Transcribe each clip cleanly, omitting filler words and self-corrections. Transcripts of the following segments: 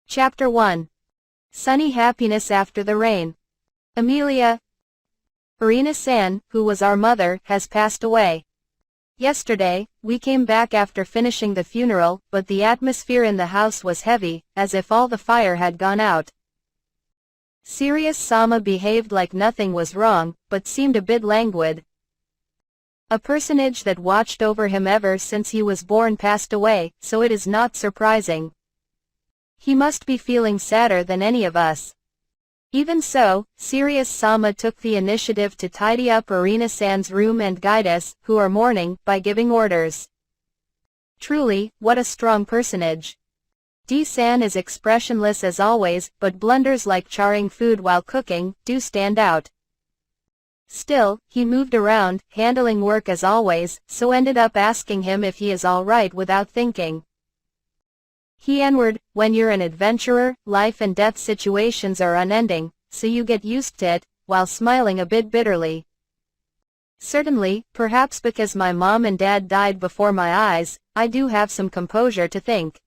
Chapter 1. Sunny happiness after the rain. Amelia. Arina-san, who was our mother, has passed away. Yesterday, we came back after finishing the funeral, but the atmosphere in the house was heavy, as if all the fire had gone out. Sirius Sama behaved like nothing was wrong, but seemed a bit languid. A personage that watched over him ever since he was born passed away, so it is not surprising. He must be feeling sadder than any of us. Even so, Sirius Sama took the initiative to tidy up Arina-san's room and guide us, who are mourning, by giving orders. Truly, what a strong personage. D-san is expressionless as always, but blunders like charring food while cooking do stand out. Still, he moved around, handling work as always, so ended up asking him if he is alright without thinking. He answered, when you're an adventurer, life and death situations are unending, so you get used to it, while smiling a bit bitterly. Certainly, perhaps because my mom and dad died before my eyes, I do have some composure to think.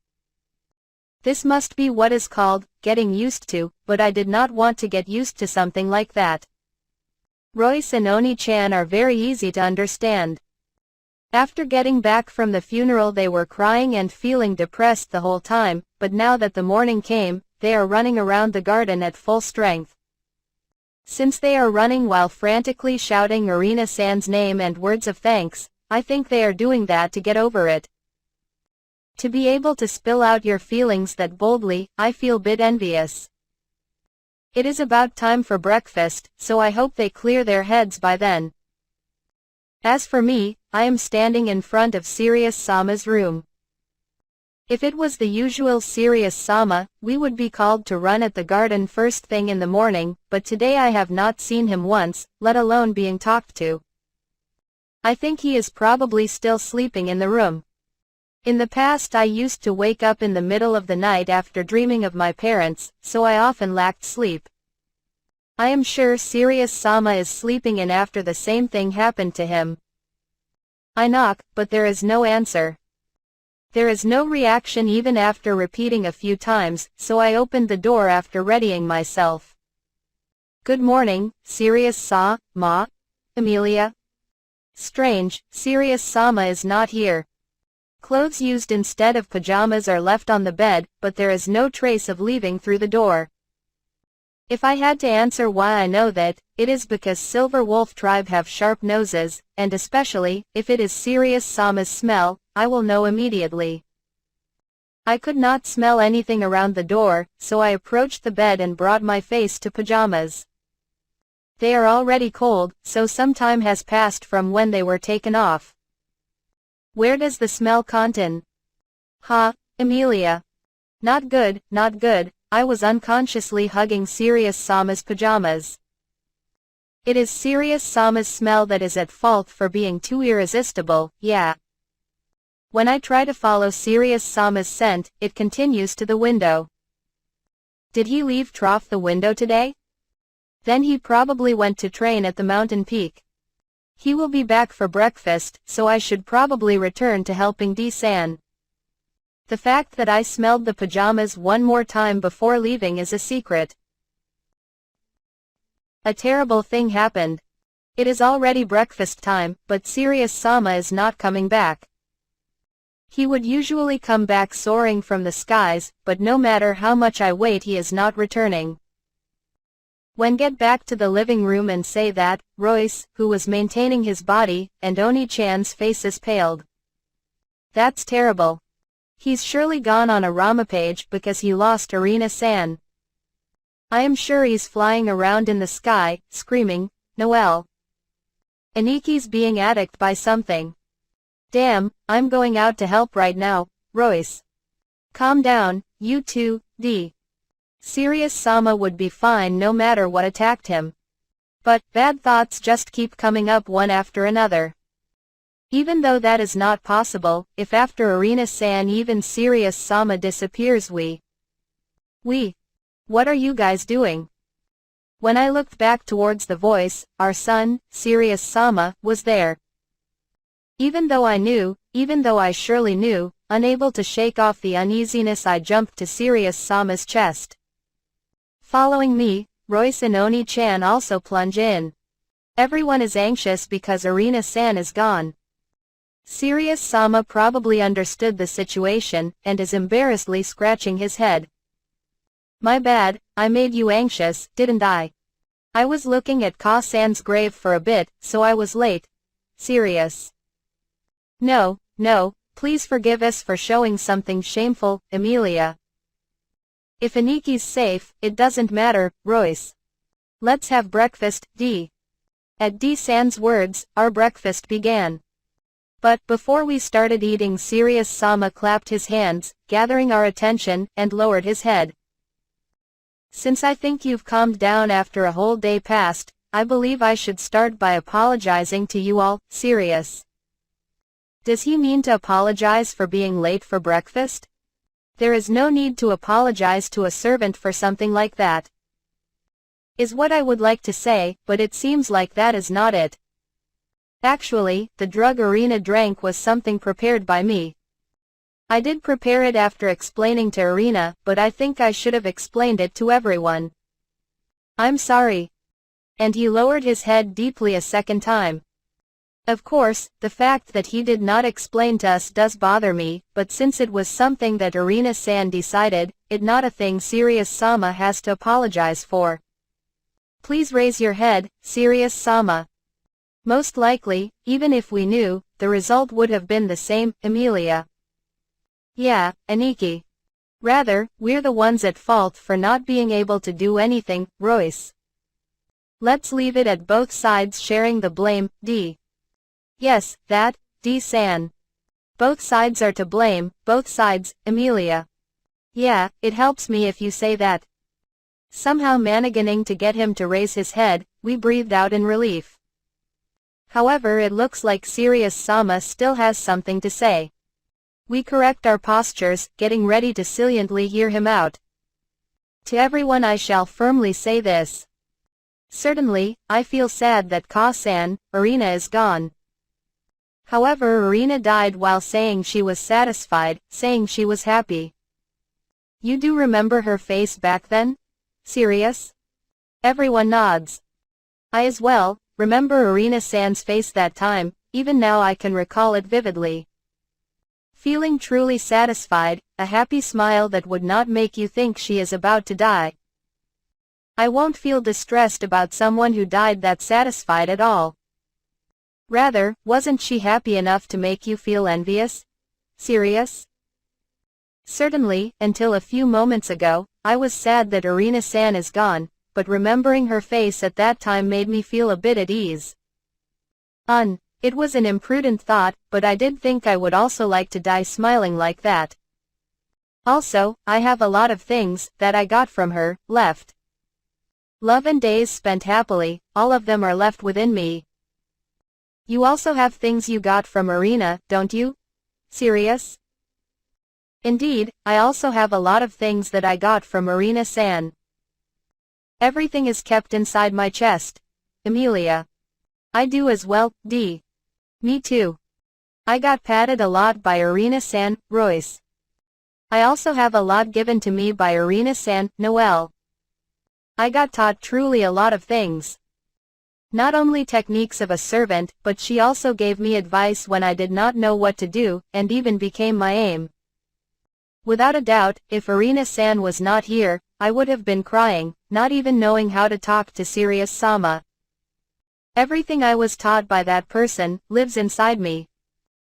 This must be what is called, getting used to, but I did not want to get used to something like that. Royce and Oni-chan are very easy to understand. After getting back from the funeral they were crying and feeling depressed the whole time, but now that the morning came, they are running around the garden at full strength. Since they are running while frantically shouting Arina-san's name and words of thanks, I think they are doing that to get over it. To be able to spill out your feelings that boldly, I feel bit envious. It is about time for breakfast, so I hope they clear their heads by then. As for me, I am standing in front of Sirius Sama's room. If it was the usual Sirius Sama, we would be called to run at the garden first thing in the morning, but today I have not seen him once, let alone being talked to. I think he is probably still sleeping in the room. In the past I used to wake up in the middle of the night after dreaming of my parents, so I often lacked sleep. I am sure Sirius Sama is sleeping in after the same thing happened to him. I knock, but there is no answer. There is no reaction even after repeating a few times, so I opened the door after readying myself. Good morning, Sirius Ma, Amelia. Strange, Sirius Sama is not here. Clothes used instead of pajamas are left on the bed, but there is no trace of leaving through the door. If I had to answer why I know that, it is because Silver Wolf tribe have sharp noses, and especially, if it is Sirius Sama's smell, I will know immediately. I could not smell anything around the door, so I approached the bed and brought my face to pajamas. They are already cold, so some time has passed from when they were taken off. Where does the smell come in? Ha, Amelia. Not good, not good. I was unconsciously hugging Sirius Sama's pajamas. It is Sirius Sama's smell that is at fault for being too irresistible, yeah. When I try to follow Sirius Sama's scent, it continues to the window. Did he leave the window today? Then he probably went to train at the mountain peak. He will be back for breakfast, so I should probably return to helping D-san. The fact that I smelled the pajamas one more time before leaving is a secret. A terrible thing happened. It is already breakfast time, but Sirius Sama is not coming back. He would usually come back soaring from the skies, but no matter how much I wait he is not returning. When get back to the living room and say that, Royce, who was maintaining his body, and Oni-chan's faces paled. That's terrible. He's surely gone on a Ramapage because he lost Arina-san. I am sure he's flying around in the sky, screaming, Noel. Aniki's being attacked by something. Damn, I'm going out to help right now, Royce. Calm down, you two, D. Sirius Sama would be fine no matter what attacked him. But, bad thoughts just keep coming up one after another. Even though that is not possible, if after Arina-san even Sirius Sama disappears what are you guys doing? When I looked back towards the voice, our son, Sirius Sama, was there. Even though I surely knew, unable to shake off the uneasiness, I jumped to Sirius Sama's chest. Following me, Royce and Oni-chan also plunge in. Everyone is anxious because Arina-san is gone. Sirius Sama probably understood the situation, and is embarrassedly scratching his head. My bad, I made you anxious, didn't I? I was looking at Ka-san's grave for a bit, so I was late. Sirius. No, please forgive us for showing something shameful, Emilia. If Aniki's safe, it doesn't matter, Royce. Let's have breakfast, D. At D-san's words, our breakfast began. But before we started eating, Sirius Sama clapped his hands, gathering our attention, and lowered his head. Since I think you've calmed down after a whole day passed, I believe I should start by apologizing to you all, Sirius. Does he mean to apologize for being late for breakfast? There is no need to apologize to a servant for something like that. Is what I would like to say, but it seems like that is not it. Actually, the drug Arina drank was something prepared by me. I did prepare it after explaining to Arina, but I think I should have explained it to everyone. I'm sorry. And he lowered his head deeply a second time. Of course, the fact that he did not explain to us does bother me, but since it was something that Arina-san decided, it not a thing Sirius Sama has to apologize for. Please raise your head, Sirius Sama. Most likely, even if we knew, the result would have been the same, Emilia. Yeah, Aniki. Rather, we're the ones at fault for not being able to do anything, Royce. Let's leave it at both sides sharing the blame, D. Yes, that, D-san. Both sides are to blame, both sides, Emilia. Yeah, it helps me if you say that. Somehow managing to get him to raise his head, we breathed out in relief. However, it looks like Sirius Sama still has something to say. We correct our postures, getting ready to silently hear him out. To everyone I shall firmly say this. Certainly, I feel sad that Ka-san, Arina is gone. However, Arina died while saying she was satisfied, saying she was happy. You do remember her face back then? Sirius? Everyone nods. I as well. Remember Arina-san's face that time, even now I can recall it vividly. Feeling truly satisfied, a happy smile that would not make you think she is about to die. I won't feel distressed about someone who died that satisfied at all. Rather, wasn't she happy enough to make you feel envious? Sirius? Certainly, until a few moments ago, I was sad that Arina-san is gone, but remembering her face at that time made me feel a bit at ease. It was an imprudent thought, but I did think I would also like to die smiling like that. Also, I have a lot of things that I got from her left. Love and days spent happily, all of them are left within me. You also have things you got from Arina, don't you? Sirius? Indeed, I also have a lot of things that I got from Arina-san. Everything is kept inside my chest. Emilia. I do as well, D. Me too. I got patted a lot by Arina-san, Royce. I also have a lot given to me by Arina-san, Noelle. I got taught truly a lot of things. Not only techniques of a servant, but she also gave me advice when I did not know what to do, and even became my aim. Without a doubt, if Arina-san was not here, I would have been crying, not even knowing how to talk to Sirius Sama. Everything I was taught by that person lives inside me.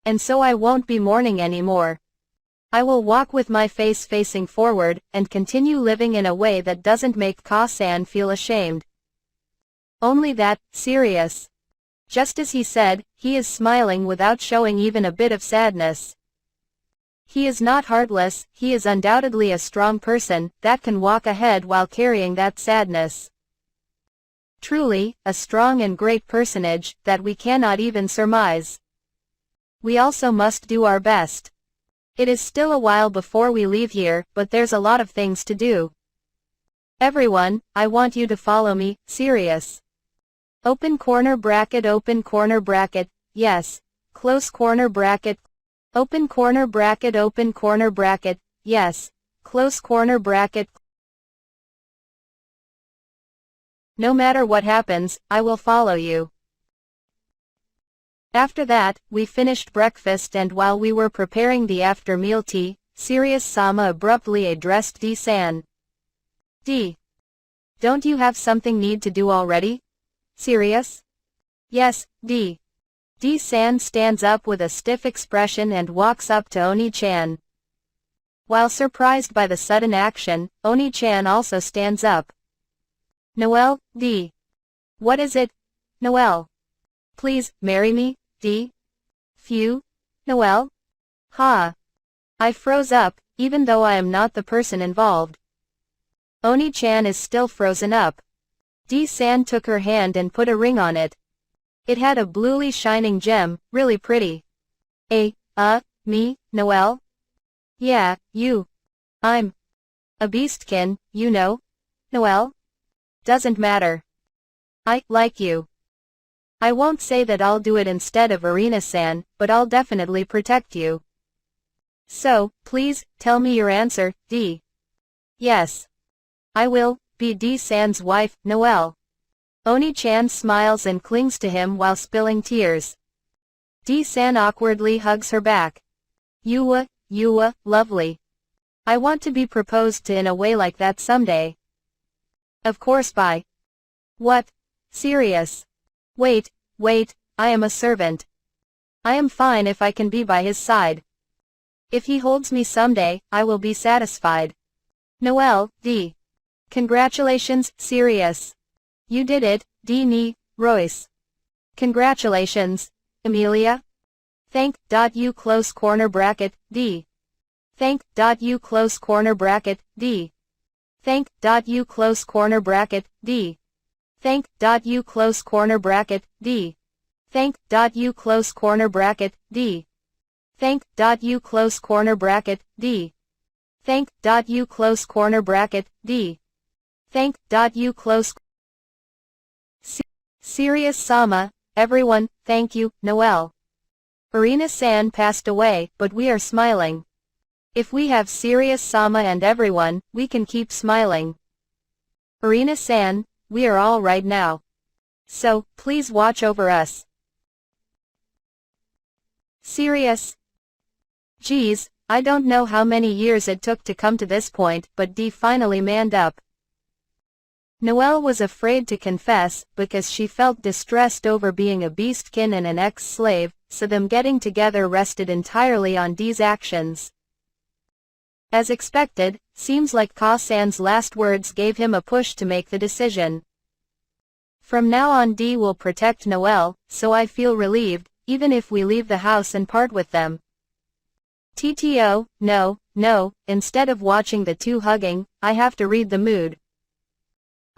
And so I won't be mourning anymore. I will walk with my face facing forward, and continue living in a way that doesn't make Ka-san feel ashamed. Only that, Sirius. Just as he said, he is smiling without showing even a bit of sadness. He is not heartless, he is undoubtedly a strong person that can walk ahead while carrying that sadness. Truly, a strong and great personage that we cannot even surmise. We also must do our best. It is still a while before we leave here, but there's a lot of things to do. Everyone, I want you to follow me, Sirius. Open corner bracket, yes, close corner bracket. Open corner bracket, yes. Close corner bracket. No matter what happens, I will follow you. After that, we finished breakfast, and while we were preparing the after-meal tea, Sirius Sama abruptly addressed D-san. D. Don't you have something need to do already? Sirius? Yes, D. D-san stands up with a stiff expression and walks up to Oni-chan. While surprised by the sudden action, Oni-chan also stands up. Noelle, D. What is it? Noelle. Please, marry me, D. Phew. Noelle? Ha. I froze up, even though I am not the person involved. Oni-chan is still frozen up. D-san took her hand and put a ring on it. It had a bluely shining gem, really pretty. Me, Noelle? Yeah, you. I'm a beastkin, you know. Noelle? Doesn't matter. I like you. I won't say that I'll do it instead of Arina-san, but I'll definitely protect you. So, please, tell me your answer, D. Yes. I will be D-san's wife, Noelle. Oni-chan smiles and clings to him while spilling tears. D-san awkwardly hugs her back. Yua, lovely. I want to be proposed to in a way like that someday. Of course by. What? Serious. Wait, I am a servant. I am fine if I can be by his side. If he holds me someday, I will be satisfied. Noelle, D. Congratulations, Sirius. You did it, D. Royce. Congratulations, Emilia. Thank you close corner bracket, D. Thank you close corner bracket, D. Thank you close corner bracket, D. Thank you close corner bracket, D. Thank you close corner bracket, D. Thank you close corner bracket, D. Thank you close corner bracket, D. Thank you close. Sirius Sama, everyone, thank you, Noelle. Arina-san passed away, but we are smiling. If we have Sirius Sama and everyone, we can keep smiling. Arina-san, we are all right now. So, please watch over us. Sirius. Geez, I don't know how many years it took to come to this point, but D finally manned up. Noelle was afraid to confess, because she felt distressed over being a beastkin and an ex-slave, so them getting together rested entirely on D's actions. As expected, seems like Ka-san's last words gave him a push to make the decision. From now on D will protect Noelle, so I feel relieved, even if we leave the house and part with them. TTO, no, instead of watching the two hugging, I have to read the mood.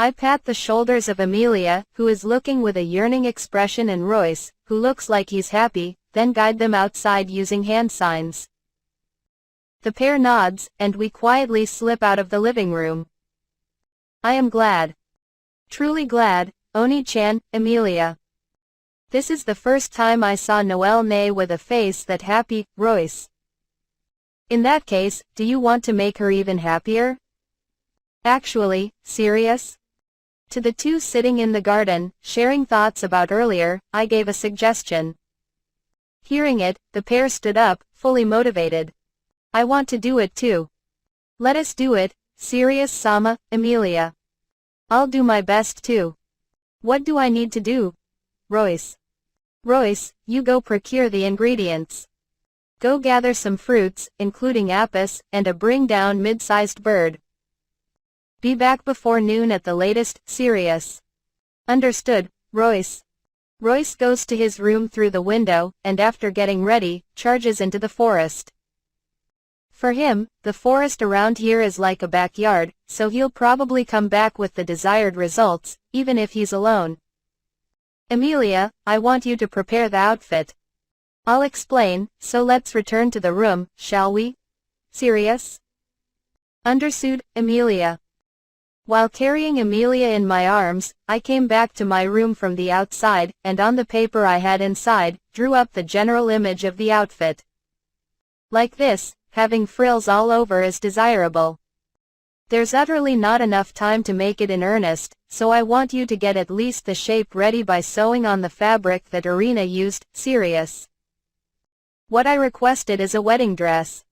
I pat the shoulders of Emilia, who is looking with a yearning expression, and Royce, who looks like he's happy, then guide them outside using hand signs. The pair nods, and we quietly slip out of the living room. I am glad. Truly glad, Oni-chan, Emilia. This is the first time I saw Noelle Nay with a face that happy, Royce. In that case, do you want to make her even happier? Actually, Sirius? To the two sitting in the garden, sharing thoughts about earlier, I gave a suggestion. Hearing it, the pair stood up, fully motivated. I want to do it too. Let us do it, Sirius Sama, Emilia. I'll do my best too. What do I need to do? Royce. Royce, you go procure the ingredients. Go gather some fruits, including apis, and a bring down mid-sized bird. Be back before noon at the latest, Sirius. Understood, Royce. Royce goes to his room through the window, and after getting ready, charges into the forest. For him, the forest around here is like a backyard, so he'll probably come back with the desired results, even if he's alone. Emilia, I want you to prepare the outfit. I'll explain, so let's return to the room, shall we? Sirius? Understood, Emilia. While carrying Emilia in my arms, I came back to my room from the outside, and on the paper I had inside, drew up the general image of the outfit. Like this, having frills all over is desirable. There's utterly not enough time to make it in earnest, so I want you to get at least the shape ready by sewing on the fabric that Irina used. Serious. What I requested is a wedding dress.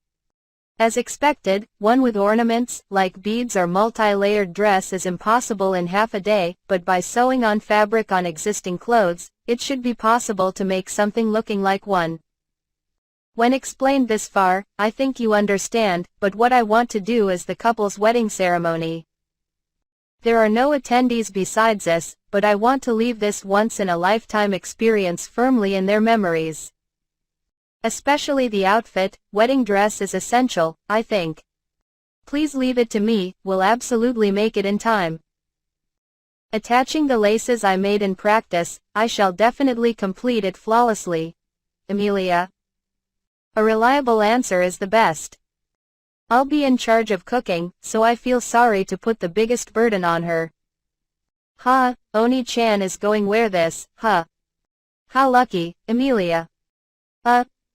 As expected, one with ornaments, like beads or multi-layered dress is impossible in half a day, but by sewing on fabric on existing clothes, it should be possible to make something looking like one. When explained this far, I think you understand, but what I want to do is the couple's wedding ceremony. There are no attendees besides us, but I want to leave this once-in-a-lifetime experience firmly in their memories. Especially the outfit, wedding dress is essential, I think. Please leave it to me, we'll absolutely make it in time. Attaching the laces I made in practice, I shall definitely complete it flawlessly. Amelia. A reliable answer is the best. I'll be in charge of cooking, so I feel sorry to put the biggest burden on her. Oni-chan is going wear this, How lucky, Amelia.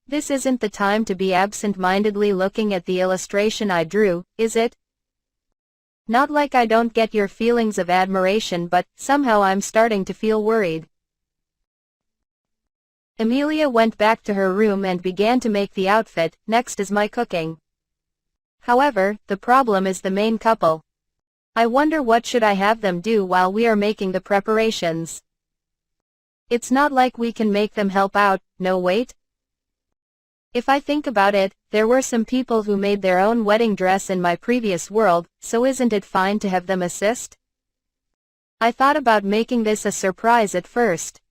This isn't the time to be absent-mindedly looking at the illustration I drew, is it? Not like I don't get your feelings of admiration, but somehow I'm starting to feel worried. Amelia went back to her room and began to make the outfit. Next is my cooking. However, the problem is the main couple. I wonder what should I have them do while we are making the preparations. It's not like we can make them help out. No, wait. If I think about it, there were some people who made their own wedding dress in my previous world, so isn't it fine to have them assist? I thought about making this a surprise at first.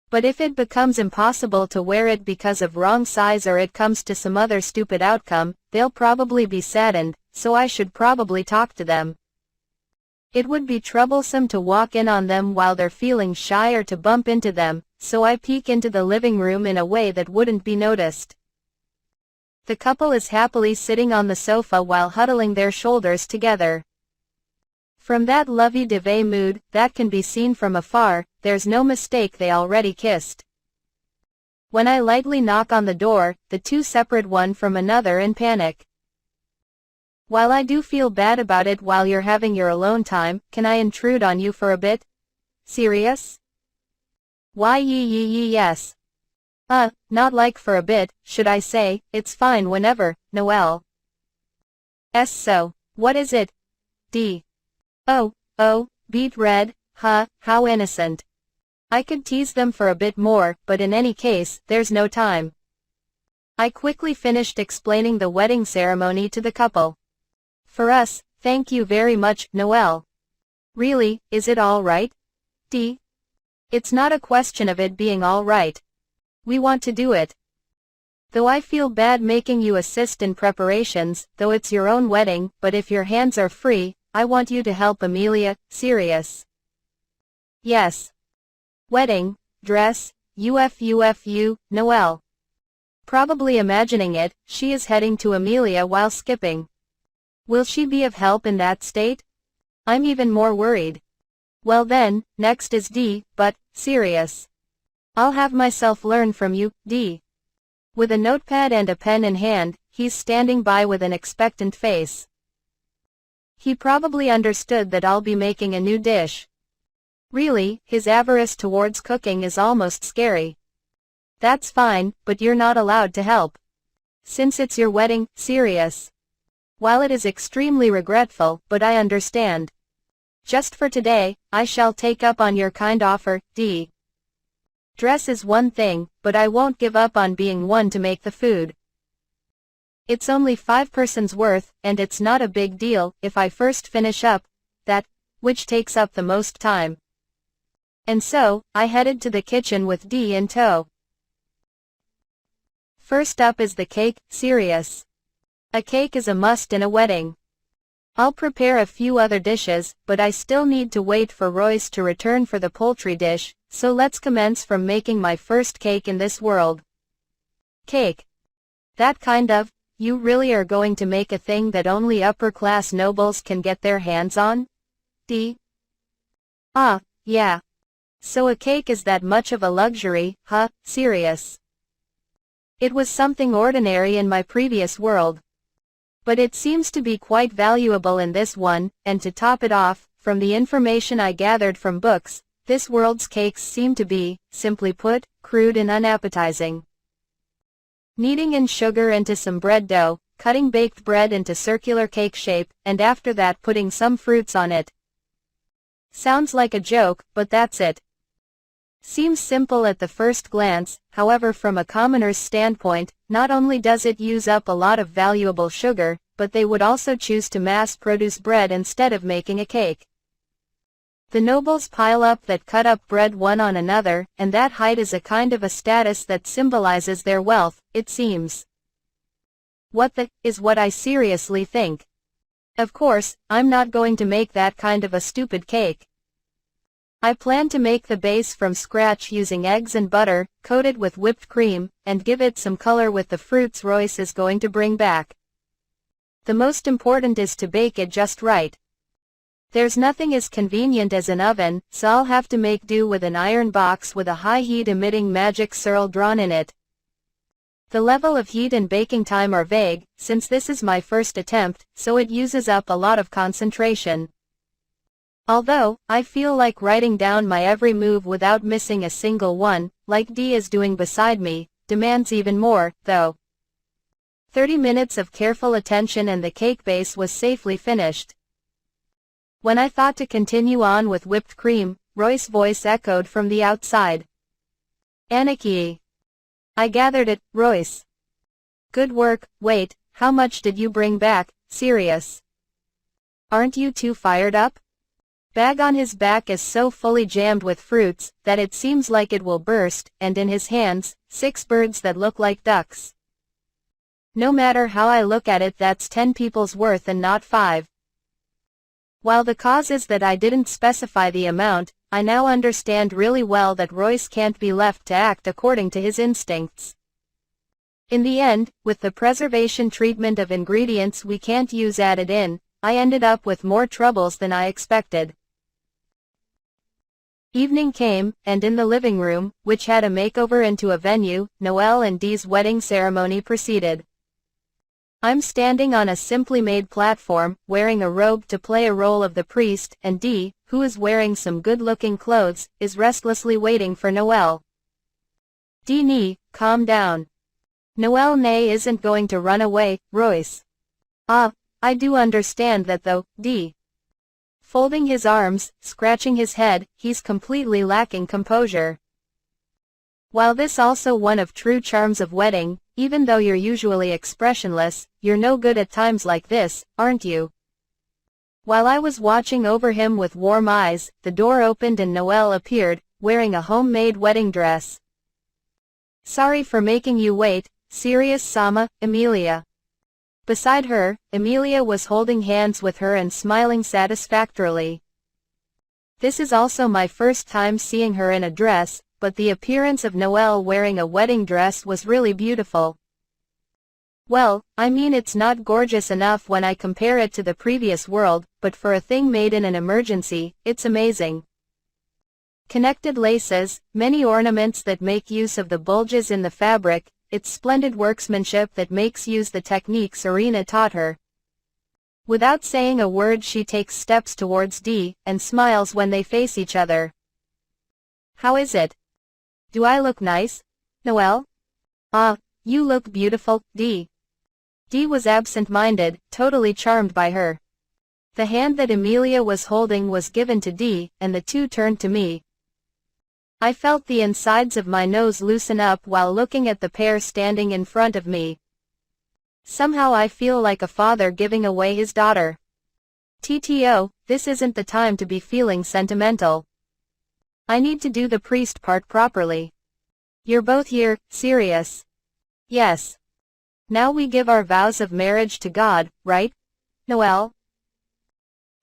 But if it becomes impossible to wear it because of wrong size or it comes to some other stupid outcome, they'll probably be saddened, so I should probably talk to them. It would be troublesome to walk in on them while they're feeling shy or to bump into them, so I peek into the living room in a way that wouldn't be noticed. The couple is happily sitting on the sofa while huddling their shoulders together. From that lovey-dovey mood that can be seen from afar, there's no mistake they already kissed. When I lightly knock on the door, the two separate one from another in panic. While I do feel bad about it while you're having your alone time, can I intrude on you for a bit? Serious? Why yes. Not like for a bit, should I say, it's fine whenever, Noelle. So, what is it? D. Oh, beet red, how innocent. I could tease them for a bit more, but in any case, there's no time. I quickly finished explaining the wedding ceremony to the couple. For us, thank you very much, Noelle. Really, is it all right? D. It's not a question of it being all right. We want to do it. Though I feel bad making you assist in preparations, though it's your own wedding, but if your hands are free, I want you to help Amelia. Serious. Yes. Wedding, dress, UFU, Noelle. Probably imagining it, she is heading to Amelia while skipping. Will she be of help in that state? I'm even more worried. Well then, next is D, but, serious. I'll have myself learn from you, D. With a notepad and a pen in hand, he's standing by with an expectant face. He probably understood that I'll be making a new dish. Really, his avarice towards cooking is almost scary. That's fine, but you're not allowed to help. Since it's your wedding, serious. While it is extremely regretful, but I understand. Just for today, I shall take up on your kind offer, D. Dress is one thing, but I won't give up on being one to make the food. It's only 5 persons worth, and it's not a big deal if I first finish up that, which takes up the most time. And so, I headed to the kitchen with D in tow. First up is the cake. Serious. A cake is a must in a wedding. I'll prepare a few other dishes, but I still need to wait for Royce to return for the poultry dish, so let's commence from making my first cake in this world. Cake. That kind of. You really are going to make a thing that only upper-class nobles can get their hands on? D. Yeah. So a cake is that much of a luxury, serious. It was something ordinary in my previous world. But it seems to be quite valuable in this one, and to top it off, from the information I gathered from books, this world's cakes seem to be, simply put, crude and unappetizing. Kneading in sugar into some bread dough, cutting baked bread into circular cake shape, and after that putting some fruits on it. Sounds like a joke, but that's it. Seems simple at the first glance, however from a commoner's standpoint, not only does it use up a lot of valuable sugar, but they would also choose to mass-produce bread instead of making a cake. The nobles pile up that cut up bread one on another, and that height is a kind of a status that symbolizes their wealth, it seems. What the, is what I seriously think. Of course, I'm not going to make that kind of a stupid cake. I plan to make the base from scratch using eggs and butter, coat it with whipped cream, and give it some color with the fruits Royce is going to bring back. The most important is to bake it just right. There's nothing as convenient as an oven, so I'll have to make do with an iron box with a high heat emitting magic swirl drawn in it. The level of heat and baking time are vague, since this is my first attempt, so it uses up a lot of concentration. Although, I feel like writing down my every move without missing a single one, like Dee is doing beside me, demands even more, though. 30 minutes of careful attention and the cake base was safely finished. When I thought to continue on with whipped cream, Royce's voice echoed from the outside. Anarchy. I gathered it, Royce. Good work. Wait, how much did you bring back, serious? Aren't you too fired up? Bag on his back is so fully jammed with fruits, that it seems like it will burst, and in his hands, 6 birds that look like ducks. No matter how I look at it, that's 10 people's worth and not 5. While the cause is that I didn't specify the amount, I now understand really well that Royce can't be left to act according to his instincts. In the end, with the preservation treatment of ingredients we can't use added in, I ended up with more troubles than I expected. Evening came, and in the living room, which had a makeover into a venue, Noelle and Dee's wedding ceremony proceeded. I'm standing on a simply made platform, wearing a robe to play a role of the priest, and Dee, who is wearing some good-looking clothes, is restlessly waiting for Noelle. Dee, calm down. Noelle isn't going to run away, Royce. Ah, I do understand that though, Dee. Folding his arms, scratching his head, he's completely lacking composure. While this also one of true charms of wedding, even though you're usually expressionless, you're no good at times like this, aren't you? While I was watching over him with warm eyes, the door opened and Noelle appeared, wearing a homemade wedding dress. Sorry for making you wait, serious Sama, Emilia. Beside her, Emilia was holding hands with her and smiling satisfactorily. This is also my first time seeing her in a dress, but the appearance of Noelle wearing a wedding dress was really beautiful. Well, I mean it's not gorgeous enough when I compare it to the previous world, but for a thing made in an emergency, it's amazing. Connected laces, many ornaments that make use of the bulges in the fabric, it's splendid workmanship that makes use the techniques Irina taught her. Without saying a word she takes steps towards Dee, and smiles when they face each other. How is it? Do I look nice, Noelle? Ah, you look beautiful, Dee. Dee was absent-minded, totally charmed by her. The hand that Emilia was holding was given to Dee, and the two turned to me. I felt the insides of my nose loosen up while looking at the pair standing in front of me. Somehow I feel like a father giving away his daughter. TTO, this isn't the time to be feeling sentimental. I need to do the priest part properly. You're both here, serious? Yes. Now we give our vows of marriage to God, right, Noelle?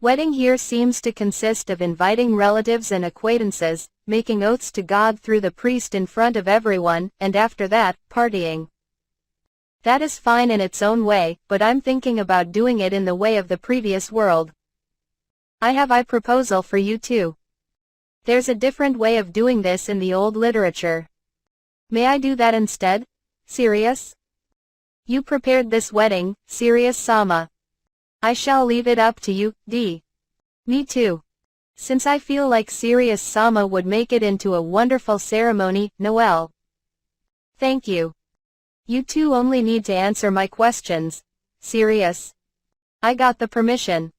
Wedding here seems to consist of inviting relatives and acquaintances, making oaths to God through the priest in front of everyone, and after that, partying. That is fine in its own way, but I'm thinking about doing it in the way of the previous world. I have a proposal for you too. There's a different way of doing this in the old literature. May I do that instead? Serious? You prepared this wedding, Serious-sama. I shall leave it up to you, D. Me too. Since I feel like Serious-sama would make it into a wonderful ceremony, Noelle. Thank you. You two only need to answer my questions. Serious. I got the permission.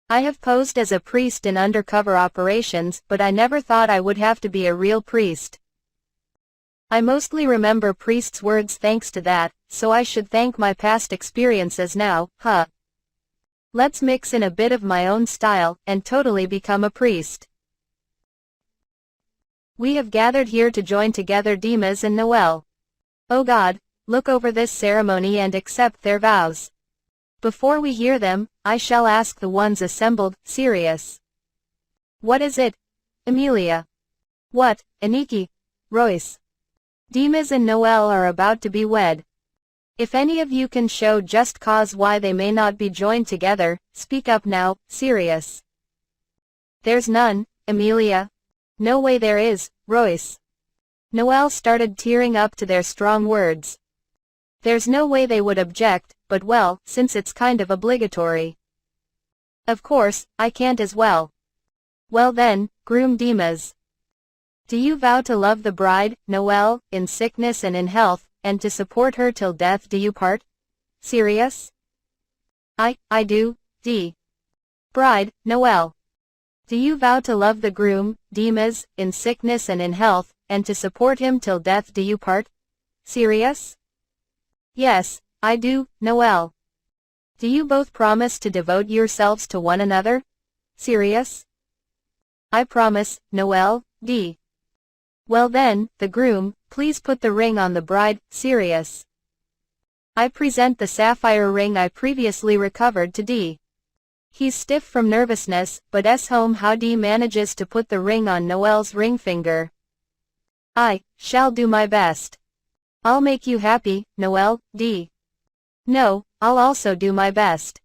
I have posed as a priest in undercover operations, but I never thought I would have to be a real priest. I mostly remember priest's words thanks to that, so I should thank my past experiences now, huh? Let's mix in a bit of my own style, and totally become a priest. We have gathered here to join together Dimas and Noelle. Oh God, look over this ceremony and accept their vows. Before we hear them, I shall ask the ones assembled, Serious. What is it? Emilia. What, Aniki? Royce. Dimas and Noelle are about to be wed. If any of you can show just cause why they may not be joined together, speak up now, Serious. There's none, Emilia. No way there is, Royce. Noelle started tearing up to their strong words. There's no way they would object, but well, since it's kind of obligatory. Of course, I can't as well. Well then, groom Dimas. Do you vow to love the bride, Noelle, in sickness and in health, and to support her till death do you part? Serious? I do, D. Bride, Noelle. Do you vow to love the groom, Dimas, in sickness and in health, and to support him till death do you part? Serious? Yes, I do, Noelle. Do you both promise to devote yourselves to one another? Serious? I promise, Noelle, D. Well then, the groom, please put the ring on the bride, Serious. I present the sapphire ring I previously recovered to D. He's stiff from nervousness, but home how D manages to put the ring on Noelle's ring finger. I shall do my best. I'll make you happy, Noelle, D. No, I'll also do my best.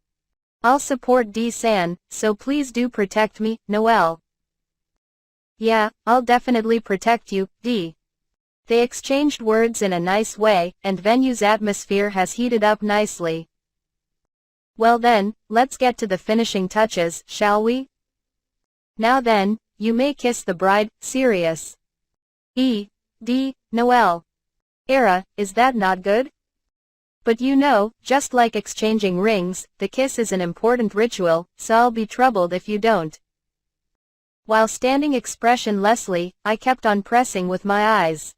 I'll support D-san, so please do protect me, Noelle. Yeah, I'll definitely protect you, D. They exchanged words in a nice way, and venue's atmosphere has heated up nicely. Well then, let's get to the finishing touches, shall we? Now then, you may kiss the bride, Serious. E. D. Noelle. Is that not good? But you know, just like exchanging rings, the kiss is an important ritual, so I'll be troubled if you don't. While standing expressionlessly, I kept on pressing with my eyes.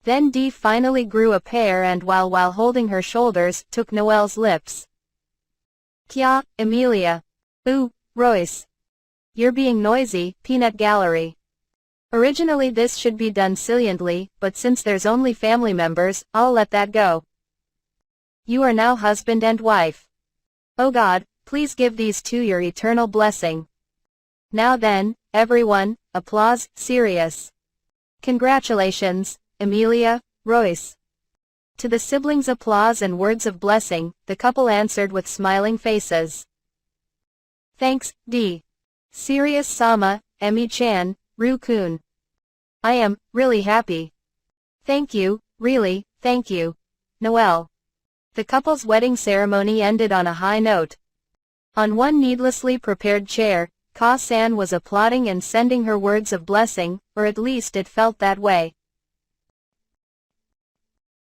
Then D finally grew a pair and while holding her shoulders, took Noelle's lips. Kya, Emilia. Ooh, Royce. You're being noisy, peanut gallery. Originally this should be done silently, but since there's only family members, I'll let that go. You are now husband and wife. Oh God, please give these two your eternal blessing. Now then, everyone, applause, Serious. Congratulations, Emilia, Royce. To the siblings' applause and words of blessing, the couple answered with smiling faces. Thanks, D. Serious-sama, Emi-chan, Ru-kun. I am really happy. Thank you, really, thank you, Noelle. The couple's wedding ceremony ended on a high note. On one needlessly prepared chair, Ka-san was applauding and sending her words of blessing, or at least it felt that way.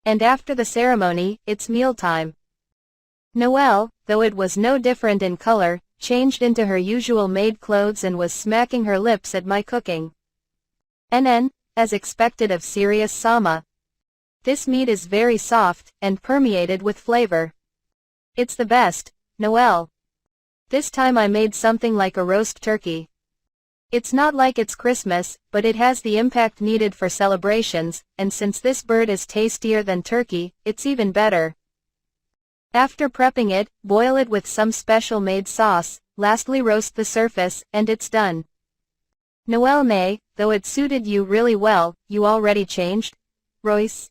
And after the ceremony, it's mealtime. Noelle, though it was no different in color, changed into her usual maid clothes and was smacking her lips at my cooking. NN, as expected of Serious-sama. This meat is very soft, and permeated with flavor. It's the best, Noelle. This time I made something like a roast turkey. It's not like it's Christmas, but it has the impact needed for celebrations, and since this bird is tastier than turkey, it's even better. After prepping it, boil it with some special made sauce, lastly roast the surface, and it's done. Noelle nay, though it suited you really well, you already changed? Royce?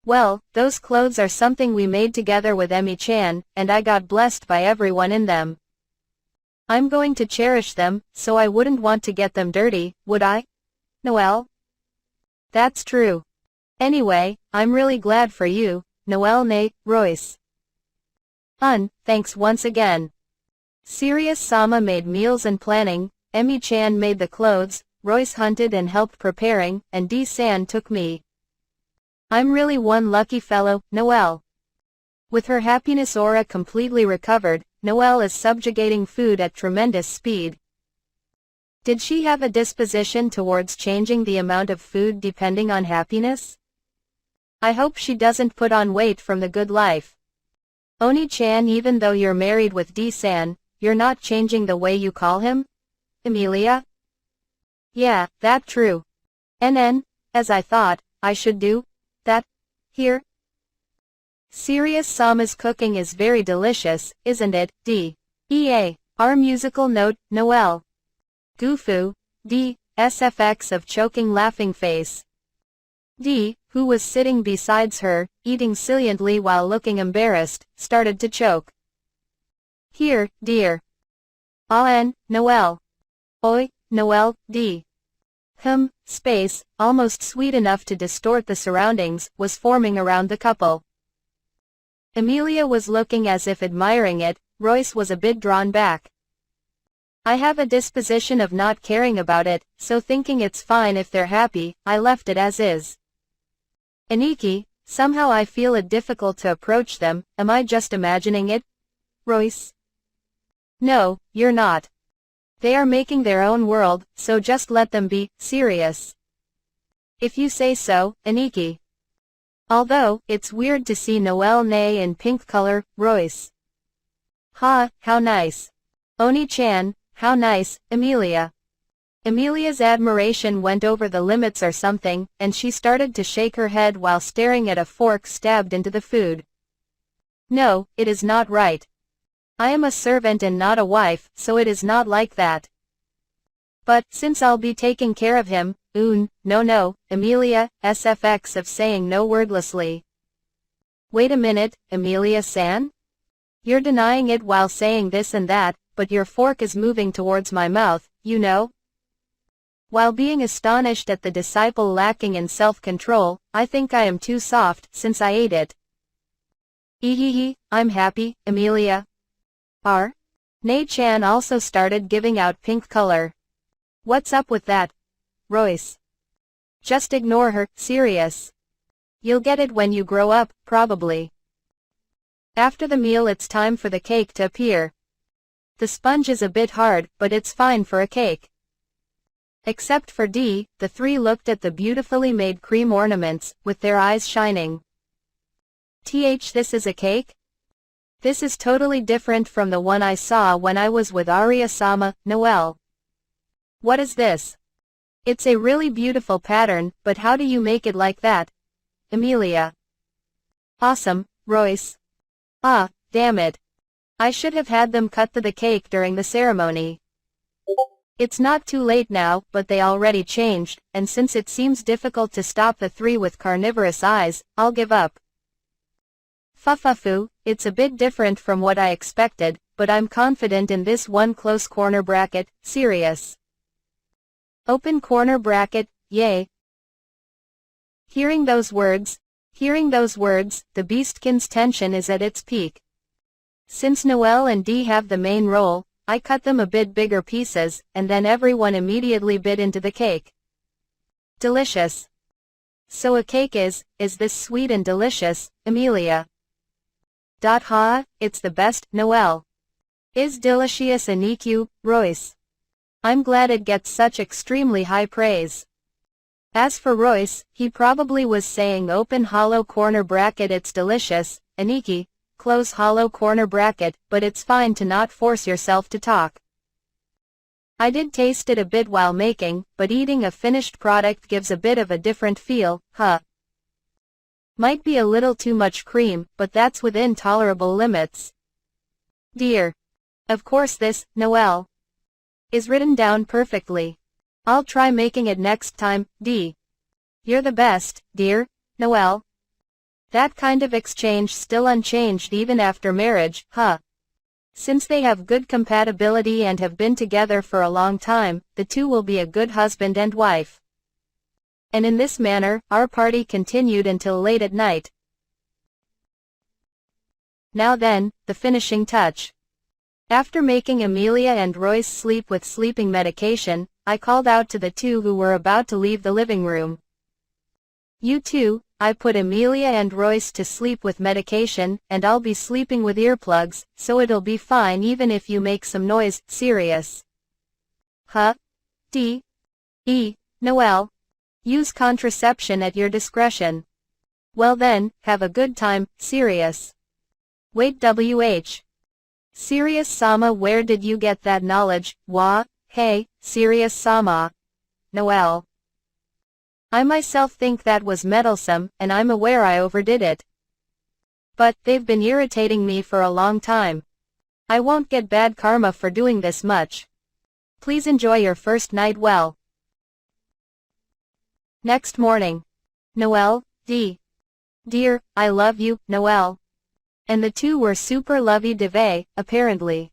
Well, those clothes are something we made together with Emi-chan, and I got blessed by everyone in them. I'm going to cherish them, so I wouldn't want to get them dirty, would I? Noelle? That's true. Anyway, I'm really glad for you, Noel nay, Royce. Thanks once again. Serious Sama made meals and planning, Emi-chan made the clothes, Royce hunted and helped preparing, and D-san took me. I'm really one lucky fellow, Noel. With her happiness aura completely recovered, Noel is subjugating food at tremendous speed. Did she have a disposition towards changing the amount of food depending on happiness? I hope she doesn't put on weight from the good life. Oni-chan, even though you're married with D-san, you're not changing the way you call him? Emilia? Yeah, that true. As I thought, I should do that here. Serious Sama's cooking is very delicious, isn't it, D.E.A. Our musical note, Noel. Gufu, D. SFX of choking laughing face. D, who was sitting besides her, eating silently while looking embarrassed, started to choke. Here, dear. Noel. Oi, Noel, D. Space, almost sweet enough to distort the surroundings, was forming around the couple. Emilia was looking as if admiring it, Royce was a bit drawn back. I have a disposition of not caring about it, so thinking it's fine if they're happy, I left it as is. Aniki, somehow I feel it difficult to approach them, am I just imagining it? Royce? No, you're not. They are making their own world, so just let them be, serious. If you say so, Aniki. Although, it's weird to see Noel Nay in pink color, Royce. Ha, how nice. Oni-chan, how nice, Emilia. Emilia's admiration went over the limits or something, and she started to shake her head while staring at a fork stabbed into the food. No, it is not right. I am a servant and not a wife, so it is not like that. But, since I'll be taking care of him, no, Emilia, SFX of saying no wordlessly. Wait a minute, Emilia-san? You're denying it while saying this and that, but your fork is moving towards my mouth, you know? While being astonished at the disciple lacking in self-control, I think I am too soft, since I ate it. I'm happy, Emilia. Nei-chan also started giving out pink color. What's up with that, Royce? Just ignore her, serious. You'll get it when you grow up, probably. After the meal it's time for the cake to appear. The sponge is a bit hard, but it's fine for a cake. Except for D, the three looked at the beautifully made cream ornaments, with their eyes shining. This is a cake? This is totally different from the one I saw when I was with Arya-sama, Noel. What is this? It's a really beautiful pattern, but how do you make it like that? Emilia. Awesome, Royce. Damn it. I should have had them cut the cake during the ceremony. It's not too late now, but they already changed, and since it seems difficult to stop the three with carnivorous eyes, I'll give up. Fufufu, it's a bit different from what I expected, but I'm confident in this one close corner bracket, serious. Open corner bracket, yay. Hearing those words, the Beastkin's tension is at its peak. Since Noel and D have the main role, I cut them a bit bigger pieces, and then everyone immediately bit into the cake. Delicious. So a cake is this sweet and delicious, Emilia? It's the best, Noel. Is delicious an EQ, Royce? I'm glad it gets such extremely high praise. As for Royce, he probably was saying open hollow corner bracket it's delicious, Aniki, close hollow corner bracket, but it's fine to not force yourself to talk. I did taste it a bit while making, but eating a finished product gives a bit of a different feel, Might be a little too much cream, but that's within tolerable limits. Dear. Of course this, Noel, is written down perfectly. I'll try making it next time, D. You're the best, dear, Noel. That kind of exchange still unchanged even after marriage, Since they have good compatibility and have been together for a long time, the two will be a good husband and wife. And in this manner, our party continued until late at night. Now then, the finishing touch. After making Amelia and Royce sleep with sleeping medication, I called out to the two who were about to leave the living room. "You two, I put Amelia and Royce to sleep with medication, and I'll be sleeping with earplugs, so it'll be fine even if you make some noise, serious." Huh? Noel. Use contraception at your discretion. Well then, have a good time, serious. Wait Serious Sama, where did you get that knowledge? Wah, hey, Serious Sama. Noel. I myself think that was meddlesome, and I'm aware I overdid it. But, they've been irritating me for a long time. I won't get bad karma for doing this much. Please enjoy your first night well. Next morning. Noel, Dear, I love you, Noel. And the two were super lovey-dovey, apparently.